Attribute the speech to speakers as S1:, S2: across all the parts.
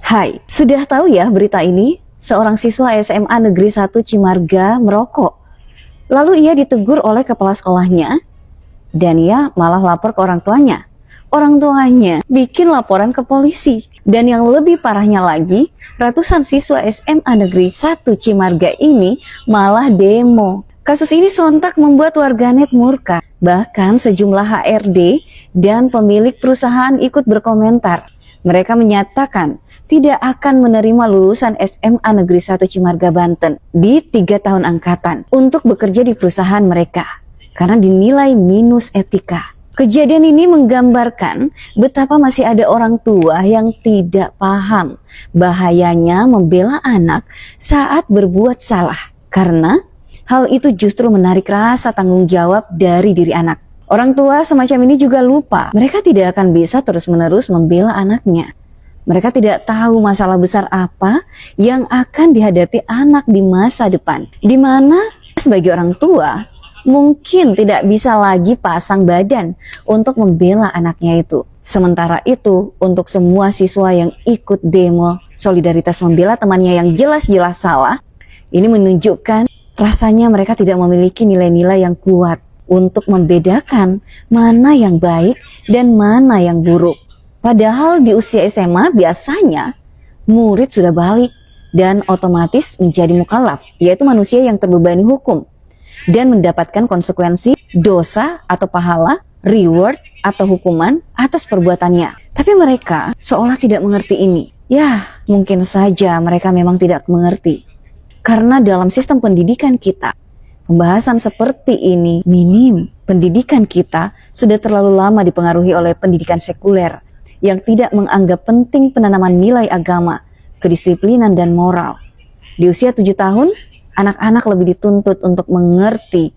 S1: Hai, sudah tahu ya berita ini? Seorang siswa SMA Negeri 1 Cimarga merokok. Lalu ia ditegur oleh kepala sekolahnya dan ia malah lapor ke orang tuanya. Orang tuanya bikin laporan ke polisi. Dan yang lebih parahnya lagi, ratusan siswa SMA Negeri 1 Cimarga ini malah demo. Kasus ini sontak membuat warganet murka. Bahkan sejumlah HRD dan pemilik perusahaan ikut berkomentar. Mereka menyatakan tidak akan menerima lulusan SMA Negeri 1 Cimarga Banten di 3 tahun angkatan untuk bekerja di perusahaan mereka karena dinilai minus etika. Kejadian ini menggambarkan betapa masih ada orang tua yang tidak paham bahayanya membela anak saat berbuat salah, karena hal itu justru menarik rasa tanggung jawab dari diri anak. Orang tua semacam ini juga lupa mereka tidak akan bisa terus-menerus membela anaknya. Mereka tidak tahu masalah besar apa yang akan dihadapi anak di masa depan, di mana sebagai orang tua mungkin tidak bisa lagi pasang badan untuk membela anaknya itu. Sementara itu, untuk semua siswa yang ikut demo solidaritas membela temannya yang jelas-jelas salah, ini menunjukkan rasanya mereka tidak memiliki nilai-nilai yang kuat untuk membedakan mana yang baik dan mana yang buruk. Padahal di usia SMA biasanya murid sudah balik dan otomatis menjadi mukallaf, yaitu manusia yang terbebani hukum dan mendapatkan konsekuensi dosa atau pahala, reward atau hukuman atas perbuatannya. Tapi mereka seolah tidak mengerti ini. Ya, mungkin saja mereka memang tidak mengerti. Karena dalam sistem pendidikan kita, pembahasan seperti ini minim. Pendidikan kita sudah terlalu lama dipengaruhi oleh pendidikan sekuler yang tidak menganggap penting penanaman nilai agama, kedisiplinan dan moral. Di usia 7 tahun, anak-anak lebih dituntut untuk mengerti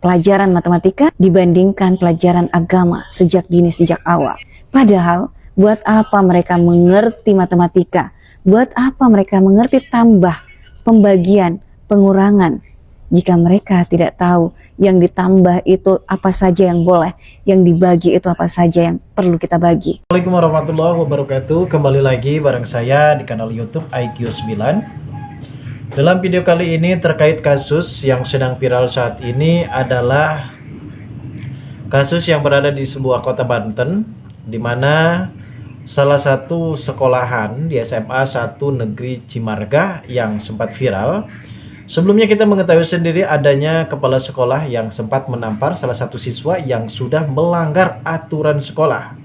S1: pelajaran matematika dibandingkan pelajaran agama sejak dini, sejak awal. Padahal, buat apa mereka mengerti matematika? Buat apa mereka mengerti tambah, pembagian, pengurangan? Jika mereka tidak tahu yang ditambah itu apa saja yang boleh, yang dibagi itu apa saja yang perlu kita bagi.
S2: Assalamualaikum warahmatullahi wabarakatuh. Kembali lagi bareng saya di kanal YouTube IQ9. Dalam video kali ini terkait kasus yang sedang viral saat ini adalah kasus yang berada di sebuah kota Banten, di mana salah satu sekolahan di SMA 1 Negeri Cimarga yang sempat viral. Sebelumnya kita mengetahui sendiri adanya kepala sekolah yang sempat menampar salah satu siswa yang sudah melanggar aturan sekolah.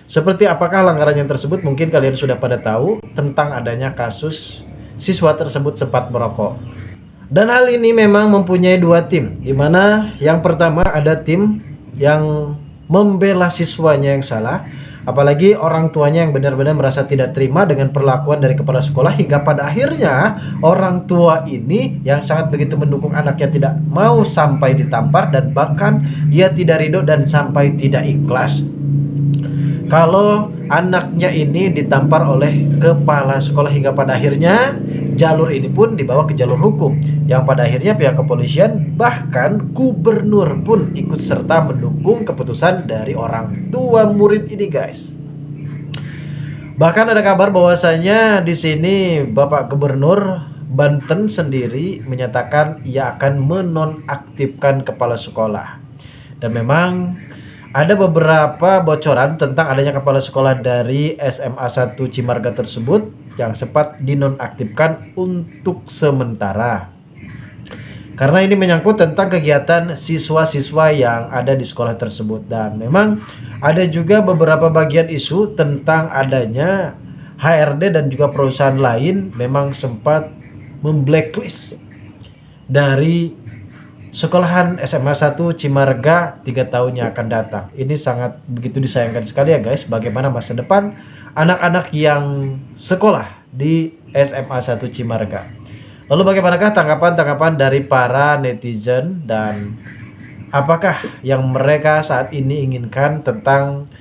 S2: Seperti apakah langgarannya tersebut, mungkin kalian sudah pada tahu tentang adanya kasus siswa tersebut sempat merokok. Dan hal ini memang mempunyai dua tim, di mana yang pertama ada tim yang membela siswanya yang salah, apalagi orang tuanya yang benar-benar merasa tidak terima dengan perlakuan dari kepala sekolah, hingga pada akhirnya orang tua ini yang sangat begitu mendukung anaknya tidak mau sampai ditampar, dan bahkan ia tidak ridho dan sampai tidak ikhlas kalau anaknya ini ditampar oleh kepala sekolah, hingga pada akhirnya jalur ini pun dibawa ke jalur hukum, yang pada akhirnya pihak kepolisian bahkan gubernur pun ikut serta mendukung keputusan dari orang tua murid ini, guys. Bahkan ada kabar bahwasanya di sini Bapak Gubernur Banten sendiri menyatakan ia akan menonaktifkan kepala sekolah. Dan memang ada beberapa bocoran tentang adanya kepala sekolah dari SMA 1 Cimarga tersebut yang sempat dinonaktifkan untuk sementara. Karena ini menyangkut tentang kegiatan siswa-siswa yang ada di sekolah tersebut. Dan memang ada juga beberapa bagian isu tentang adanya HRD dan juga perusahaan lain memang sempat memblacklist dari sekolahan SMA 1 Cimarga 3 tahun yang akan datang. Ini sangat begitu disayangkan sekali ya, guys, bagaimana masa depan anak-anak yang sekolah di SMA 1 Cimarga. Lalu bagaimanakah tanggapan-tanggapan dari para netizen, dan apakah yang mereka saat ini inginkan tentang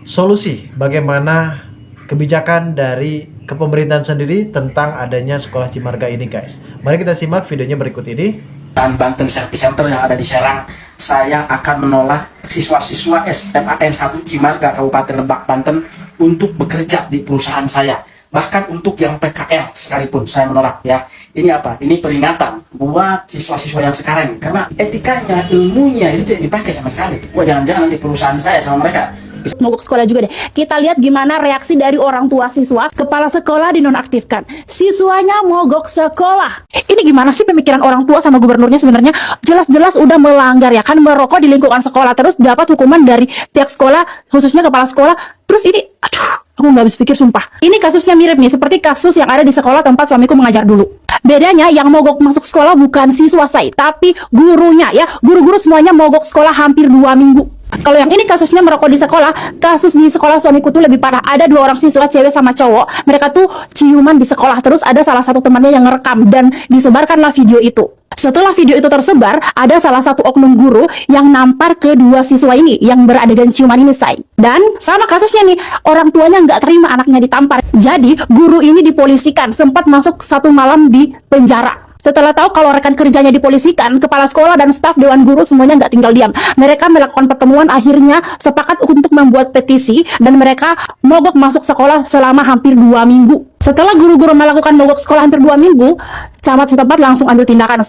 S2: solusi bagaimana kebijakan dari kepemerintahan sendiri tentang adanya sekolah Cimarga ini, guys? Mari kita simak videonya berikut ini.
S3: Banten Service Center yang ada di Serang. Saya akan menolak siswa-siswa SMA N1 Cimarga Kabupaten Lebak, Banten untuk bekerja di perusahaan saya. Bahkan untuk yang PKL sekalipun saya menolak ya. Ini apa? Ini peringatan buat siswa-siswa yang sekarang, karena etikanya, ilmunya itu tidak dipakai sama sekali. Wah, jangan-jangan nanti perusahaan saya sama mereka
S4: mogok sekolah juga deh. Kita lihat gimana reaksi dari orang tua siswa. Kepala sekolah dinonaktifkan, siswanya mogok sekolah. Ini gimana sih pemikiran orang tua sama gubernurnya sebenarnya? Jelas-jelas udah melanggar ya kan, merokok di lingkungan sekolah, terus dapat hukuman dari pihak sekolah, khususnya kepala sekolah. Terus ini, aduh, aku nggak habis pikir sumpah. Ini kasusnya mirip nih seperti kasus yang ada di sekolah tempat suamiku mengajar dulu. Bedanya yang mogok masuk sekolah bukan siswa saya, tapi gurunya ya. Guru-guru semuanya mogok sekolah hampir 2 minggu. Kalau yang ini kasusnya merokok di sekolah, kasus di sekolah suamiku tuh lebih parah. Ada 2 orang siswa cewek sama cowok, mereka tuh ciuman di sekolah. Terus ada salah satu temannya yang ngerekam dan disebarkanlah video itu. Setelah video itu tersebar, ada salah satu oknum guru yang nampar ke 2 siswa ini yang beradegan ciuman ini, say. Dan sama kasusnya nih, orang tuanya nggak terima anaknya ditampar. Jadi guru ini dipolisikan, sempat masuk 1 malam di penjara. Setelah tahu kalau rekan kerjanya dipolisikan, kepala sekolah dan staf dewan guru semuanya nggak tinggal diam. Mereka melakukan pertemuan, akhirnya sepakat untuk membuat petisi dan mereka mogok masuk sekolah selama hampir 2 minggu. Setelah guru-guru melakukan mogok sekolah hampir 2 minggu, camat setempat langsung ambil tindakan.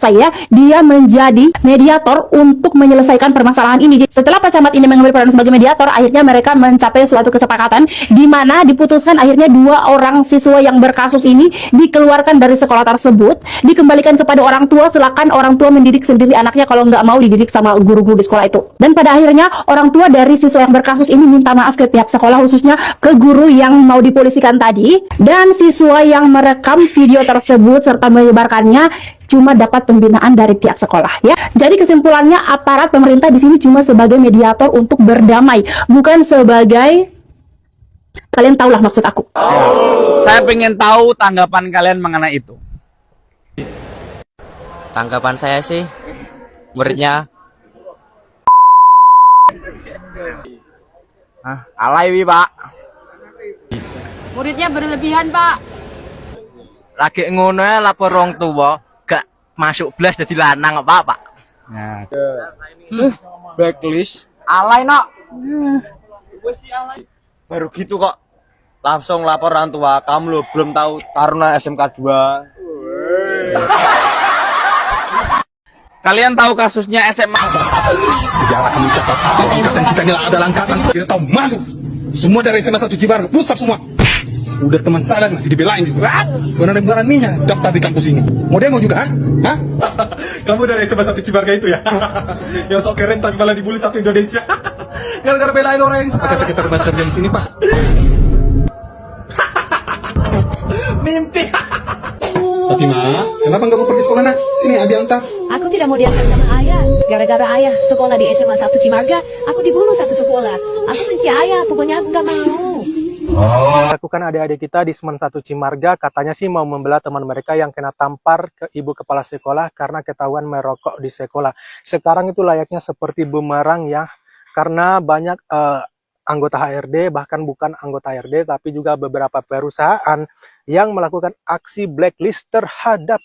S4: Dia menjadi mediator untuk menyelesaikan permasalahan ini. Setelah Pak Camat ini mengambil peran sebagai mediator, akhirnya mereka mencapai suatu kesepakatan di mana diputuskan akhirnya 2 orang siswa yang berkasus ini dikeluarkan dari sekolah tersebut, dikembalikan kepada orang tua. Silakan orang tua mendidik sendiri anaknya kalau nggak mau dididik sama guru-guru di sekolah itu. Dan pada akhirnya orang tua dari siswa yang berkasus ini minta maaf ke pihak sekolah, khususnya ke guru yang mau dipolisikan tadi. Dan siswa yang merekam video tersebut serta menyebarkannya cuma dapat pembinaan dari pihak sekolah ya. Jadi kesimpulannya, aparat pemerintah di sini cuma sebagai mediator untuk berdamai, bukan sebagai, kalian tahulah maksud aku.
S5: Saya pengen tahu tanggapan kalian mengenai itu.
S6: Tanggapan saya sih, muridnya
S5: Alay wi, Pak.
S7: Muridnya berlebihan, Pak.
S5: Lagi ngono ya lapor orang tua, gak masuk belas jadi lanang apa, Pak? Nah.
S6: blacklist.
S5: Alay, nok. Baru gitu kok. Langsung lapor orang tua, kamu lo belum tahu Taruna SMK 2. Kalian tahu kasusnya SMA?
S8: Sejarah akan mencatat angkatan kita ini adalah angkatan kita tahu malu. Semua dari SMA 1 Cibarga, pusat semua. Udah teman saya masih dibelain juga. Mana ada beraninya daftar di kampus ini? Mau demo juga, ha? Kamu dari SMA 1 Cibarga itu ya? Yang sok keren tapi malah dibully satu Indonesia. Gara-gara belain orang yang salah. Ada sekitar banter di sini, Pak. Mimpi. Fatima, kenapa nggak mau pergi sekolah, nak? Sini, Abi antar.
S7: Aku tidak mau diantar sama ayah. Gara-gara ayah sekolah di SMA 1 Cimarga, aku dibunuh satu sekolah. Aku benci ayah, pokoknya aku nggak mau.
S9: Lakukan adik-adik kita di Semen 1 Cimarga, katanya sih mau membela teman mereka yang kena tampar ke ibu kepala sekolah karena ketahuan merokok di sekolah. Sekarang itu layaknya seperti bumerang ya, karena banyak anggota HRD, bahkan bukan anggota HRD, tapi juga beberapa perusahaan yang melakukan aksi blacklist terhadap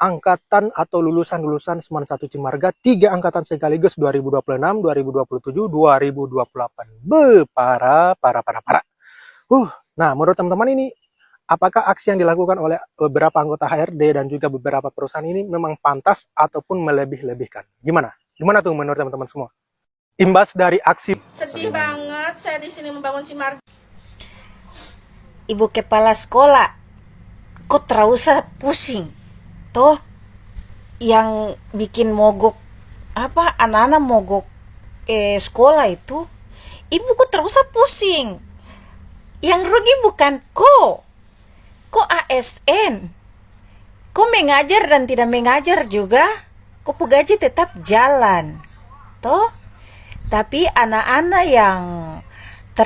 S9: angkatan atau lulusan-lulusan Semen 1 Cimarga, 3 angkatan sekaligus 2026, 2027, 2028. Parah. Nah, menurut teman-teman ini, apakah aksi yang dilakukan oleh beberapa anggota HRD dan juga beberapa perusahaan ini memang pantas ataupun melebih-lebihkan? Gimana tuh menurut teman-teman semua? Imbas dari aksi.
S4: Sedih banget saya di sini membangun Cimarga.
S10: Ibu kepala sekolah, kok terusah pusing? Toh yang bikin mogok anak-anak mogok sekolah itu, ibu kok terusah pusing? Yang rugi bukan kok ASN, kok mengajar dan tidak mengajar juga, kok gaji tetap jalan, toh. Tapi anak-anak yang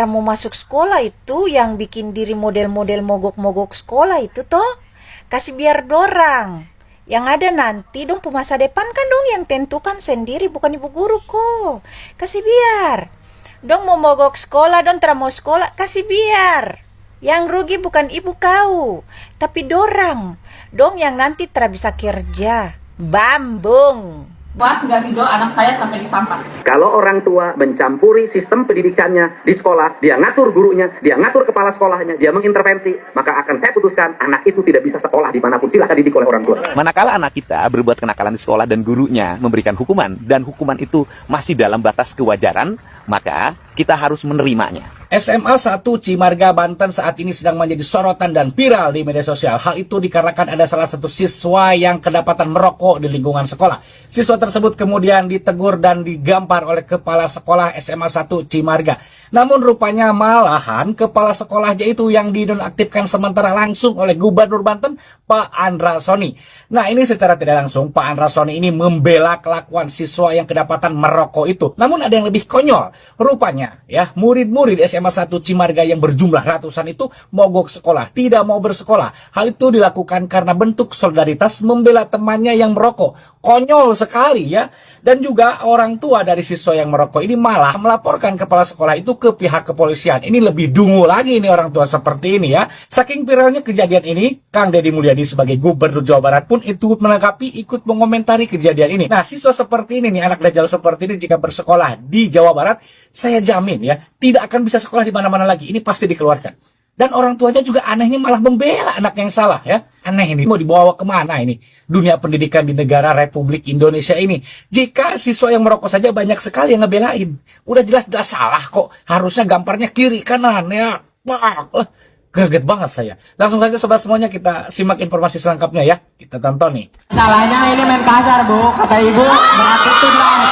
S10: mau masuk sekolah itu, yang bikin diri model-model mogok-mogok sekolah itu toh, kasih biar dorang. Yang ada nanti dong masa depan kan dong yang tentukan sendiri, bukan ibu guru kok. Kasih biar. Dong mau mogok sekolah, dong mau sekolah, kasih biar. Yang rugi bukan ibu kau, tapi dorang. Dong yang nanti bisa kerja. Bambung.
S4: Pas nggak ridho anak saya sampai ditampar.
S11: Kalau orang tua mencampuri sistem pendidikannya di sekolah, dia ngatur gurunya, dia ngatur kepala sekolahnya, dia mengintervensi, maka akan saya putuskan anak itu tidak bisa sekolah dimanapun, silakan didik oleh orang tua.
S12: Manakala anak kita berbuat kenakalan di sekolah dan gurunya memberikan hukuman, dan hukuman itu masih dalam batas kewajaran, maka kita harus menerimanya.
S3: SMA 1 Cimarga, Banten saat ini sedang menjadi sorotan dan viral di media sosial. Hal itu dikarenakan ada salah satu siswa yang kedapatan merokok di lingkungan sekolah. Siswa tersebut kemudian ditegur dan digampar oleh kepala sekolah SMA 1 Cimarga. Namun rupanya malahan kepala sekolahnya itu yang dinonaktifkan sementara langsung oleh Gubernur Banten, Pak Andra Soni. Nah, ini secara tidak langsung Pak Andra Soni ini membela kelakuan siswa yang kedapatan merokok itu. Namun ada yang lebih konyol. Rupanya ya, murid-murid SMA 1 Cimarga yang berjumlah ratusan itu mogok sekolah, tidak mau bersekolah. Hal itu dilakukan karena bentuk solidaritas membela temannya yang merokok. Konyol sekali ya. Dan juga orang tua dari siswa yang merokok ini malah melaporkan kepala sekolah itu ke pihak kepolisian. Ini lebih dungu lagi ini orang tua seperti ini ya. Saking viralnya kejadian ini, Kang Deddy Mulyadi sebagai Gubernur Jawa Barat pun ikut menanggapi, ikut mengomentari kejadian ini. Nah, siswa seperti ini nih, anak dajjal seperti ini jika bersekolah di Jawa Barat, saya jamin ya, tidak akan bisa sekolah di mana-mana lagi. Ini pasti dikeluarkan. Dan orang tuanya juga anehnya malah membela anak yang salah ya. Aneh ini, mau dibawa kemana ini dunia pendidikan di negara Republik Indonesia ini. Jika siswa yang merokok saja banyak sekali yang ngebelain. Udah jelas-jelas salah kok. Harusnya gamparnya kiri kanan ya. Wah, greget banget saya. Langsung saja sobat semuanya kita simak informasi selengkapnya ya. Kita tonton nih.
S5: Salahnya ini main pasar, Bu. Kata ibu, berarti itu bilang.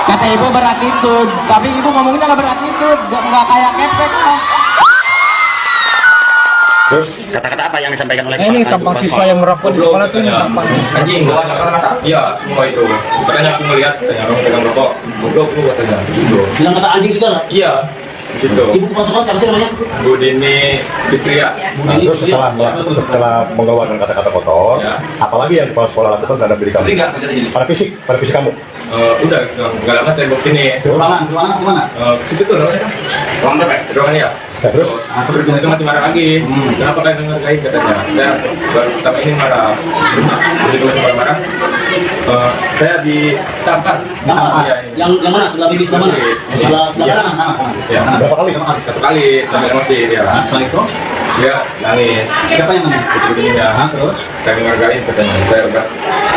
S5: Kata ibu berattitude, tapi ibu ngomongnya nggak berattitude, nggak kayak kepek lah.
S11: Terus kata-kata apa yang disampaikan oleh
S3: Ini tampang siswa yang merokok di sekolah tuh ini tampang.
S8: Anjing, gua iya semua itu. Makanya aku melihat orang pegang rokok, goblok lu katanya.
S5: Bilang kata anjing segala.
S8: Iya. Di situ.
S5: Ibu kepala sekolah siapa sih namanya?
S8: Bu Dini Fitria.
S13: Nah, terus setelah mengeluarkan kata-kata kotor, apalagi yang kepala sekolah lakukan terhadap diri kamu? Pada fisik kamu?
S8: Udah, nggak lama saya bawa sini.
S13: Ruangan mana?
S8: Situ tuh namanya. Ruangan apa? Ruangan ya.
S13: Terus?
S8: Itu masih marah lagi. Kenapa kalian ngergain katanya? Saya baru pertama ini marah. Jadi kalau marah, saya ditampar.
S5: Yang mana? Sebelah bibir sebelah mana? Sebelah kanan.
S8: Ya. Berapa kali? Satu kali sampai emosi dia.
S13: Setelah itu?
S8: Dia nangis.
S13: Siapa yang nangis?
S8: Putri-putrinya.
S13: Terus?
S8: Saya ngergain katanya. Saya udah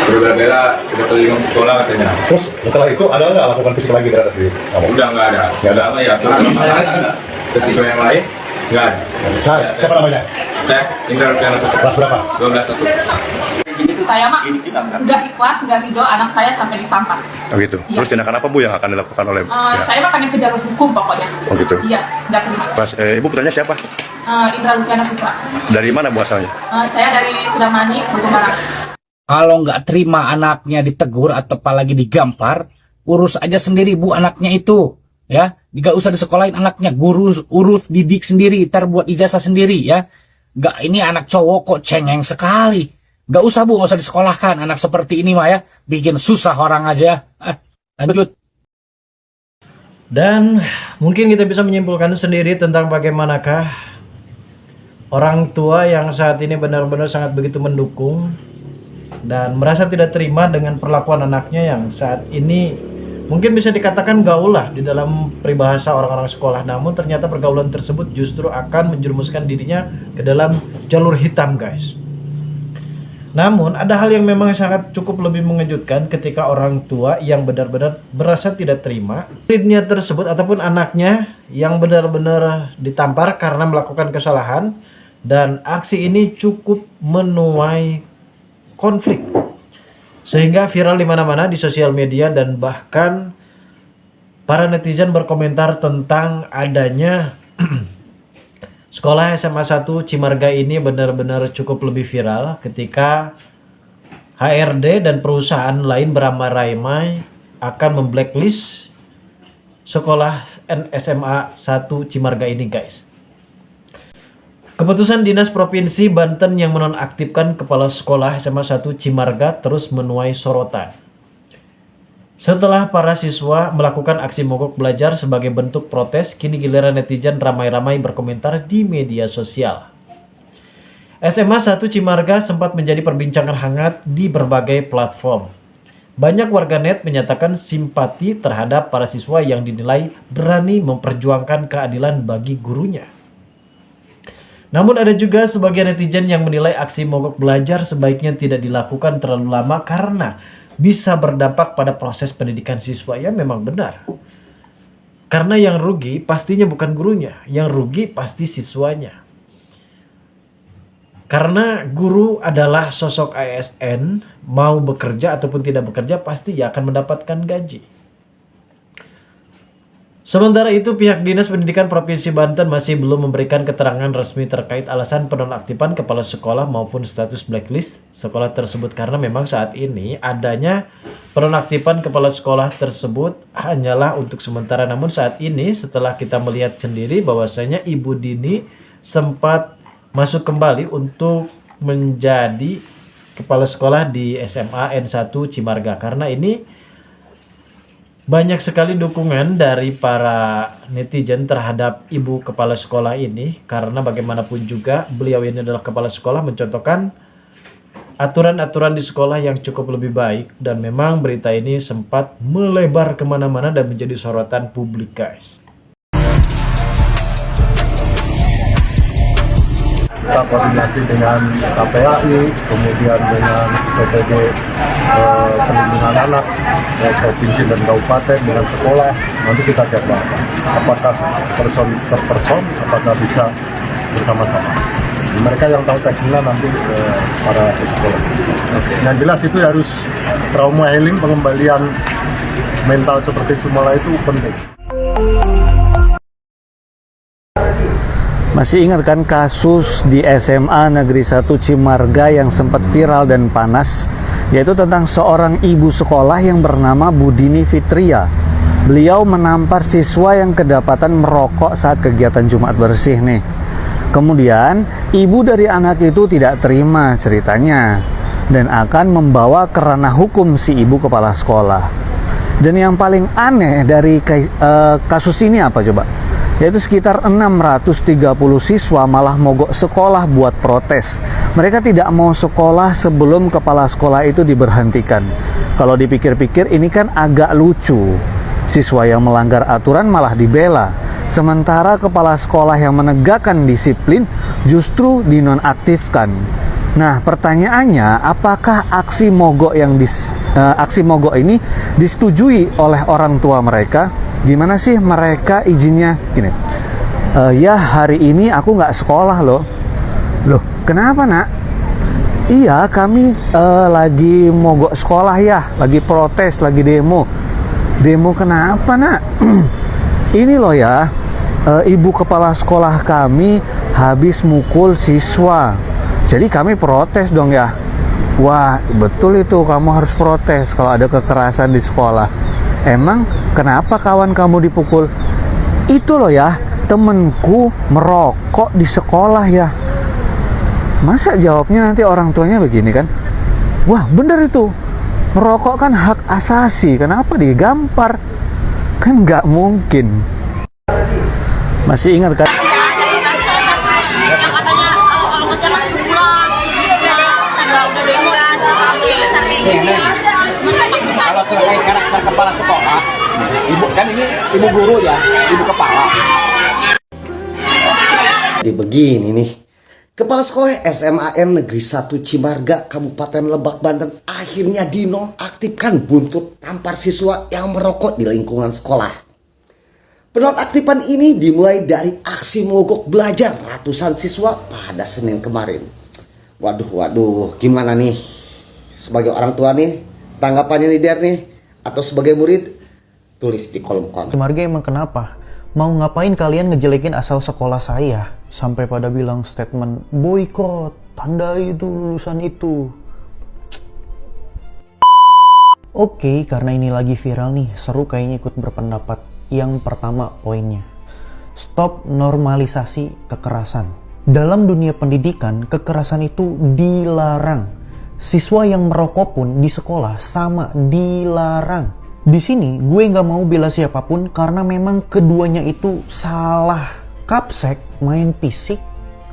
S8: berbela-bela, udah keliling sekolah katanya.
S13: Terus setelah itu ada nggak lakukan fisik lagi terhadap diri kamu?
S8: Udah nggak ada. Nggak ada apa ya? Ke siswa yang lain nggak ada.
S13: Siapa namanya?
S8: Saya Indra Rupiana.
S13: Kelas berapa?
S8: 12-1.
S4: Saya mah nggak ikhlas, nggak ridho anak saya sampai ditampar.
S13: Oh gitu. Terus tindakan apa Bu yang akan dilakukan oleh?
S4: Saya mah pengen kejar hukum pokoknya.
S13: Oh gitu.
S4: Iya, nggak terima.
S13: Pas Ibu putranya siapa?
S4: Indra Rupiana Putra.
S13: Dari mana Bu asalnya?
S4: Saya dari Sudamani, Bogor Barat.
S3: Kalau nggak terima anaknya ditegur atau apalagi digampar, urus aja sendiri Bu anaknya itu. Ya, nggak usah disekolahin anaknya, urus didik sendiri, ntar buat ijazah sendiri ya. Nggak, ini anak cowok kok cengeng sekali. Nggak usah Bu, nggak usah disekolahkan anak seperti ini mah ya, bikin susah orang aja. Lanjut.
S2: Dan mungkin kita bisa menyimpulkan sendiri tentang bagaimanakah orang tua yang saat ini benar-benar sangat begitu mendukung dan merasa tidak terima dengan perlakuan anaknya yang saat ini mungkin bisa dikatakan gaul lah di dalam peribahasa orang-orang sekolah. Namun ternyata pergaulan tersebut justru akan menjerumuskan dirinya ke dalam jalur hitam, guys. Namun ada hal yang memang sangat cukup lebih mengejutkan ketika orang tua yang benar-benar merasa tidak terima muridnya tersebut ataupun anaknya yang benar-benar ditampar karena melakukan kesalahan, dan aksi ini cukup menuai konflik sehingga viral di mana-mana di sosial media, dan bahkan para netizen berkomentar tentang adanya sekolah SMA 1 Cimarga ini benar-benar cukup lebih viral ketika HRD dan perusahaan lain beramai-ramai akan memblacklist sekolah SMA 1 Cimarga ini, guys. Keputusan Dinas Provinsi Banten yang menonaktifkan kepala sekolah SMA 1 Cimarga terus menuai sorotan. Setelah para siswa melakukan aksi mogok belajar sebagai bentuk protes, kini giliran netizen ramai-ramai berkomentar di media sosial. SMA 1 Cimarga sempat menjadi perbincangan hangat di berbagai platform. Banyak warganet menyatakan simpati terhadap para siswa yang dinilai berani memperjuangkan keadilan bagi gurunya. Namun ada juga sebagian netizen yang menilai aksi mogok belajar sebaiknya tidak dilakukan terlalu lama karena bisa berdampak pada proses pendidikan siswa. Ya memang benar. Karena yang rugi pastinya bukan gurunya, yang rugi pasti siswanya. Karena guru adalah sosok ASN, mau bekerja ataupun tidak bekerja pasti ya akan mendapatkan gaji. Sementara itu, pihak Dinas Pendidikan Provinsi Banten masih belum memberikan keterangan resmi terkait alasan penonaktifan kepala sekolah maupun status blacklist sekolah tersebut, karena memang saat ini adanya penonaktifan kepala sekolah tersebut hanyalah untuk sementara. Namun saat ini setelah kita melihat sendiri bahwasanya Ibu Dini sempat masuk kembali untuk menjadi kepala sekolah di SMA N1 Cimarga, karena ini banyak sekali dukungan dari para netizen terhadap ibu kepala sekolah ini, karena bagaimanapun juga beliau ini adalah kepala sekolah mencontohkan aturan-aturan di sekolah yang cukup lebih baik, dan memang berita ini sempat melebar kemana-mana dan menjadi sorotan publik, guys.
S13: Kita koordinasi dengan KPAI, kemudian dengan PPD Perlindungan Anak, provinsi dan kabupaten, dengan sekolah. Nanti kita cek apakah person per person, apakah bisa bersama-sama. Mereka yang tahu teknisnya nanti para sekolah. Yang jelas itu harus trauma healing, pengembalian mental seperti semula itu penting.
S14: Masih ingat kan kasus di SMA Negeri 1 Cimarga yang sempat viral dan panas, yaitu tentang seorang ibu sekolah yang bernama Bu Dini Fitria. Beliau menampar siswa yang kedapatan merokok saat kegiatan Jumat bersih nih. Kemudian ibu dari anak itu tidak terima ceritanya dan akan membawa ke ranah hukum si ibu kepala sekolah. Dan yang paling aneh dari kasus ini apa coba? Yaitu sekitar 630 siswa malah mogok sekolah buat protes. Mereka tidak mau sekolah sebelum kepala sekolah itu diberhentikan. Kalau dipikir-pikir ini kan agak lucu. Siswa yang melanggar aturan malah dibela, sementara kepala sekolah yang menegakkan disiplin justru dinonaktifkan. Nah, pertanyaannya, apakah aksi mogok ini disetujui oleh orang tua mereka? Gimana sih mereka izinnya? Gini, ya hari ini aku nggak sekolah loh. Loh, kenapa nak? Iya, kami lagi mogok sekolah ya, lagi protes, lagi demo. Demo kenapa nak? Ini loh ya, ibu kepala sekolah kami habis mukul siswa. Jadi kami protes dong ya. Wah, betul itu, kamu harus protes kalau ada kekerasan di sekolah. Emang kenapa kawan kamu dipukul? Itu loh ya, temenku merokok di sekolah ya. Masa jawabnya nanti orang tuanya begini kan? Wah, bener itu. Merokok kan hak asasi, kenapa digampar? Kan nggak mungkin. Masih ingat kan?
S3: Kalau terkait karakter kepala sekolah, ibu kan ini ibu guru ya, ibu kepala.
S15: Jadi begini nih, kepala sekolah SMAN Negeri 1 Cimarga, Kabupaten Lebak, Banten akhirnya dinonaktifkan buntut tampar siswa yang merokok di lingkungan sekolah. Penonaktifan ini dimulai dari aksi mogok belajar ratusan siswa pada Senin kemarin. Waduh, gimana nih? Sebagai orang tua nih, tanggapannya nih Der nih, atau sebagai murid, tulis di kolom komentar.
S16: Cimarga emang kenapa? Mau ngapain kalian ngejelekin asal sekolah saya? Sampai pada bilang statement boykot, tandai itu lulusan itu. Oke, karena ini lagi viral nih, seru kayaknya ikut berpendapat. Yang pertama poinnya, stop normalisasi kekerasan. Dalam dunia pendidikan, kekerasan itu dilarang. Siswa yang merokok pun di sekolah sama dilarang. Di sini gue nggak mau bela siapapun karena memang keduanya itu salah. Kapsek main fisik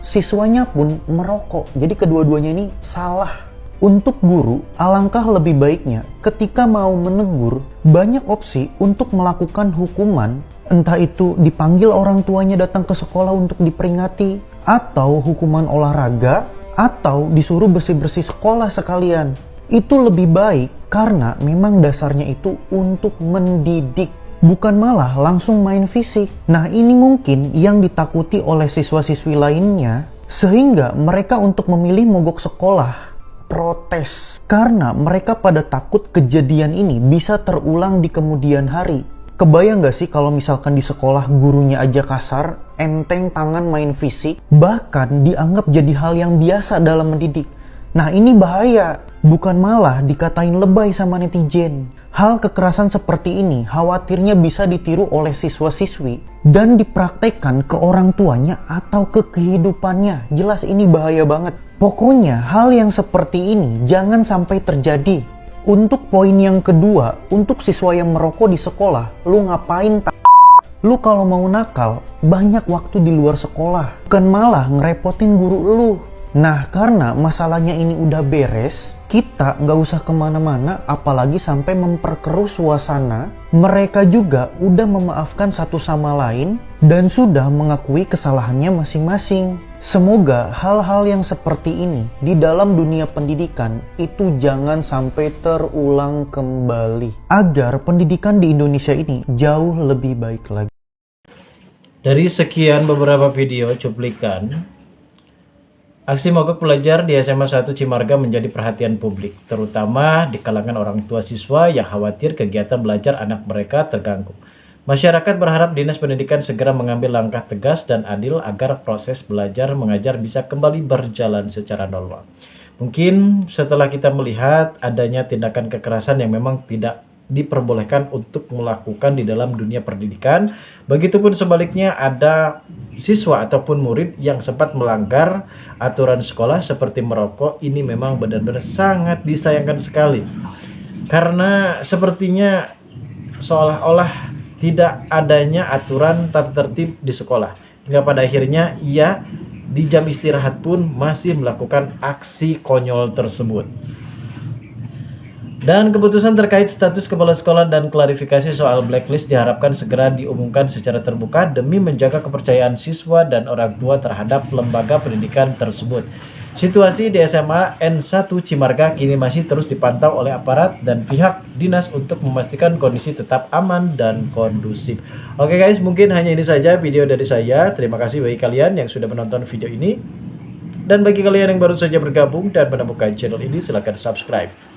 S16: siswanya pun merokok. Jadi kedua-duanya ini salah. Untuk guru, alangkah lebih baiknya ketika mau menegur, banyak opsi untuk melakukan hukuman, entah itu dipanggil orang tuanya datang ke sekolah untuk diperingati, atau hukuman olahraga, atau disuruh bersih-bersih sekolah sekalian. Itu lebih baik karena memang dasarnya itu untuk mendidik, bukan malah langsung main fisik. Nah, ini mungkin yang ditakuti oleh siswa-siswi lainnya, sehingga mereka untuk memilih mogok sekolah, protes, karena mereka pada takut kejadian ini bisa terulang di kemudian hari. Kebayang gak sih kalau misalkan di sekolah gurunya aja kasar, enteng tangan main fisik, bahkan dianggap jadi hal yang biasa dalam mendidik. Nah, ini bahaya, bukan malah dikatain lebay sama netizen. Hal kekerasan seperti ini khawatirnya bisa ditiru oleh siswa-siswi dan dipraktekkan ke orang tuanya atau ke kehidupannya. Jelas ini bahaya banget. Pokoknya hal yang seperti ini jangan sampai terjadi. Untuk poin yang kedua, untuk siswa yang merokok di sekolah, lu ngapain lu kalau mau nakal, banyak waktu di luar sekolah, bukan malah ngerepotin guru lu. Nah, karena masalahnya ini udah beres, kita nggak usah kemana-mana, apalagi sampai memperkeruh suasana. Mereka juga udah memaafkan satu sama lain dan sudah mengakui kesalahannya masing-masing. Semoga hal-hal yang seperti ini di dalam dunia pendidikan itu jangan sampai terulang kembali, agar pendidikan di Indonesia ini jauh lebih baik lagi.
S2: Dari sekian beberapa video cuplikan, aksi mogok pelajar di SMA 1 Cimarga menjadi perhatian publik, terutama di kalangan orang tua siswa yang khawatir kegiatan belajar anak mereka terganggu. Masyarakat berharap Dinas Pendidikan segera mengambil langkah tegas dan adil agar proses belajar mengajar bisa kembali berjalan secara normal. Mungkin setelah kita melihat adanya tindakan kekerasan yang memang tidak diperbolehkan untuk melakukan di dalam dunia pendidikan, begitupun sebaliknya ada siswa ataupun murid yang sempat melanggar aturan sekolah seperti merokok, ini memang benar-benar sangat disayangkan sekali. Karena sepertinya seolah-olah tidak adanya aturan tata tertib di sekolah, hingga pada akhirnya ia di jam istirahat pun masih melakukan aksi konyol tersebut. Dan keputusan terkait status kepala sekolah dan klarifikasi soal blacklist diharapkan segera diumumkan secara terbuka demi menjaga kepercayaan siswa dan orang tua terhadap lembaga pendidikan tersebut. Situasi di SMA N1 Cimarga kini masih terus dipantau oleh aparat dan pihak dinas untuk memastikan kondisi tetap aman dan kondusif. Oke guys, mungkin hanya ini saja video dari saya. Terima kasih bagi kalian yang sudah menonton video ini. Dan bagi kalian yang baru saja bergabung dan menemukan channel ini, silahkan subscribe.